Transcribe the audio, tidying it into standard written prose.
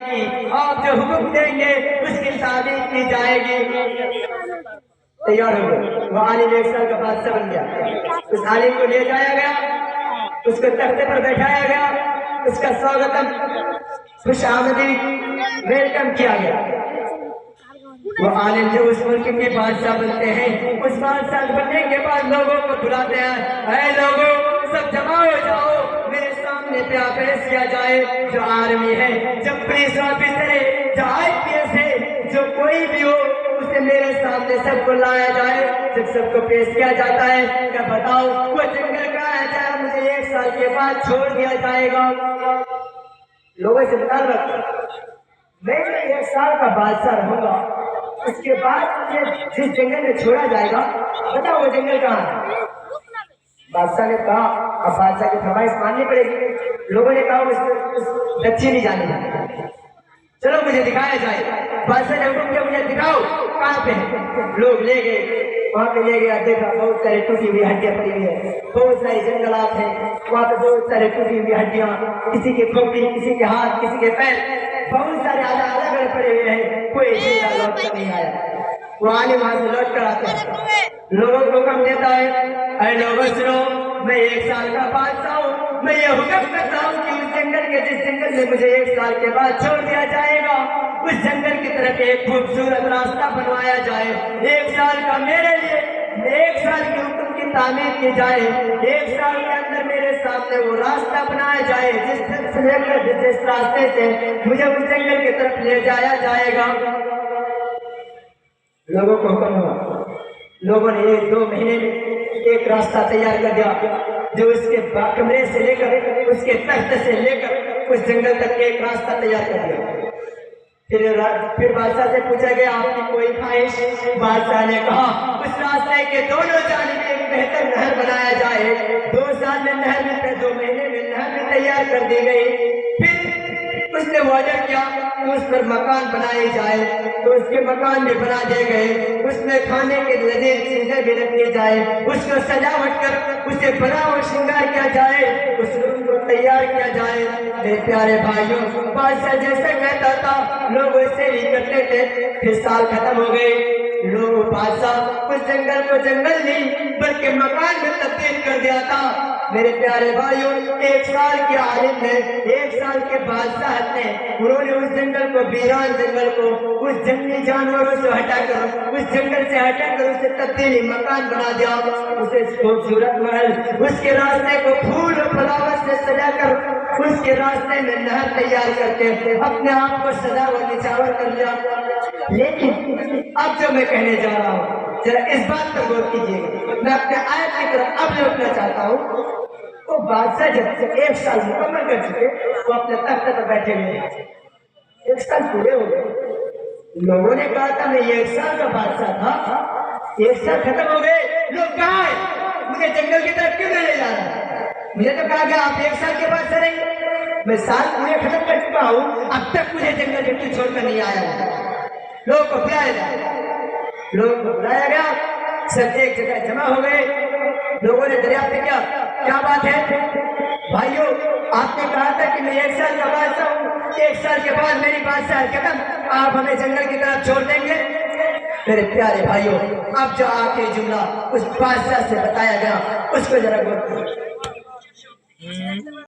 آپ جو حکم دیں گے اس کی تعمیل کی جائے گی۔ تیار ہو گئے، وہ عالم 1 سال کا بادشاہ بن گیا۔ اس عالم کو لے جایا گیا، اس کو تختے پر بیٹھایا گیا، اس کا سواگتم خوش آمدید ویلکم کیا گیا۔ وہ عالم جو اس ملک کے بادشاہ بنتے ہیں، اس بادشاہ بننے کے بعد لوگوں کو بلاتے ہیں، اے لوگوں سب جمع ہو جاؤ، میرے سامنے پہ پیش کیا جائے۔ جو آرمی ہے، جو پولیس آفیسر ہے، جو IPS ہے، جو کوئی بھی ہو، اسے میرے سامنے سب کو لایا جائے۔ جب سب کو پیش کیا جاتا ہے کہ بتاؤ وہ جنگل کا ہے جائے، مجھے 1 سال کے بعد چھوڑ دیا جائے گا۔ لوگوں سے بتا رہا میں 1 سال کا بادشاہ رہوں گا، اس کے بعد مجھے جس جنگل میں چھوڑا جائے گا بتاؤ وہ جنگل کہاں ہے؟ بادشاہ نے کہا اب بادشاہ کی فرمائش ماننی پڑے گی۔ لوگوں نے کہا دچھی نہیں جانے گا، چلو مجھے دکھایا جائے۔ بادشاہ نے حکم کیا مجھے دکھاؤ کہاں پہ ہے۔ لوگ لے گئے، وہاں پہ لے گیا، دیکھا بہت ساری ٹوٹی ہوئی ہڈیاں پڑی ہوئی ہیں، بہت ساری جنگلات ہیں، وہاں پہ بہت سارے ٹوٹی ہوئی ہڈیاں، کسی کے کھوپڑی، کسی کے ہاتھ، کسی کے پیر، بہت سارے الگ الگ پڑے ہوئے ہیں، کوئی زندہ لوٹ کر نہیں آیا۔ وہ عالم وہاں سے لوٹ کر آتے ہیں، لوگوں کو حکم دیتا ہے، اے لوگوں سنو، میں 1 سال کا بادشاہ ہوں، میں یہ حکم کرتا ہوں کہ اس جنگل کے جس جنگل میں مجھے 1 سال کے بعد چھوڑ دیا جائے گا، اس جنگل کی طرف ایک خوبصورت راستہ بنوایا جائے۔ 1 سال کا میرے لیے 1 سال کے حکم کی تعمیر کی جائے، 1 سال کے اندر میرے سامنے وہ راستہ بنایا جائے جس راستے سے مجھے اس جنگل کی طرف لے جایا جائے گا۔ لوگوں کو حکم ہوا، لوگوں نے 1-2 مہینے میں ایک راستہ تیار کر دیا، جو اس کے کمرے سے لے کر اس کے تخت سے لے کر اس جنگل تک ایک راستہ تیار کر دیا۔ پھر بادشاہ سے پوچھا گیا آپ کی کوئی خواہش؟ بادشاہ نے کہا اس راستے کے دونوں جانب ایک بہتر نہر بنایا جائے۔ 2 سال میں نہر میں 2 مہینے میں نہر میں تیار کر دی گئی۔ پھر اس نے وعدہ کیا کہ اس پر مکان بنائے جائے، تو اس کے مکان میں بنا دیے گئے۔ اس میں کھانے کے لذیذ چیزیں بھی رکھی جائے، اس کو سجاوٹ کر اسے بنا و شنگار کیا جائے، اس روم کو تیار کیا جائے۔ میرے پیارے بھائیوں، بادشاہ جیسے کہتا تھا لوگ ویسے ہی کرتے تھے۔ پھر سال ختم ہو گئے، لوگ بادشاہ اس جنگل کو جنگل نہیں بلکہ مکان میں تبدیل کر دیا تھا۔ میرے پیارے بھائیوں، 1 سال کے عالم نے، 1 سال کے بادشاہ نے، انہوں نے اس جنگل کو، ویران جنگل کو، اس جنگلی جانوروں سے ہٹا کر، اس جنگل سے ہٹا کر اسے تبدیلی مکان بنا دیا۔ اسے خوبصورت محل، اس کے راستے کو پھول و فلاور سے سجا کر، اس کے راستے میں نہر تیار کر کے اپنے آپ کو سجا و نچھاور کر لیا۔ لیکن اب جو میں کہنے جا رہا ہوں ذرا اس بات پر غور کیجیے گا، میں اپنے آیت کی طرف اب لوٹنا چاہتا ہوں۔ وہ بادشاہ جب 1 سال مکمل کر چکے، وہ اپنے تخت پر بیٹھے ہوئے، 1 سال پورے ہو گئے۔ لوگوں نے کہا تھا میں 1 سال کا بادشاہ تھا، 1 سال ختم ہو گئے، لوگ کہاں ہیں؟ مجھے جنگل کی طرف کیوں نہیں لے جا رہا؟ مجھے تو کہا گیا آپ 1 سال کے بعد سے رہیں گے، میں سال پورے ختم کر چکا ہوں، اب تک مجھے جنگل میں کیوں چھوڑ کر نہیں آیا؟ لوگوں کو بلایا گیا، لوگوں کو بلایا گیا، سب ایک جگہ جمع ہو گئے۔ لوگوں نے دریافت کیا کیا بات ہے؟ بھائیو آپ نے کہا تھا کہ میں 1 سال کا بادشاہ ہوں، 1 سال کے بعد میری بادشاہ ختم، آپ ہمیں جنگل کی طرف چھوڑ دیں گے؟ میرے پیارے بھائیو، اب جو آخری جملہ اس بادشاہ سے بتایا گیا اس کو ذرا غور کرو۔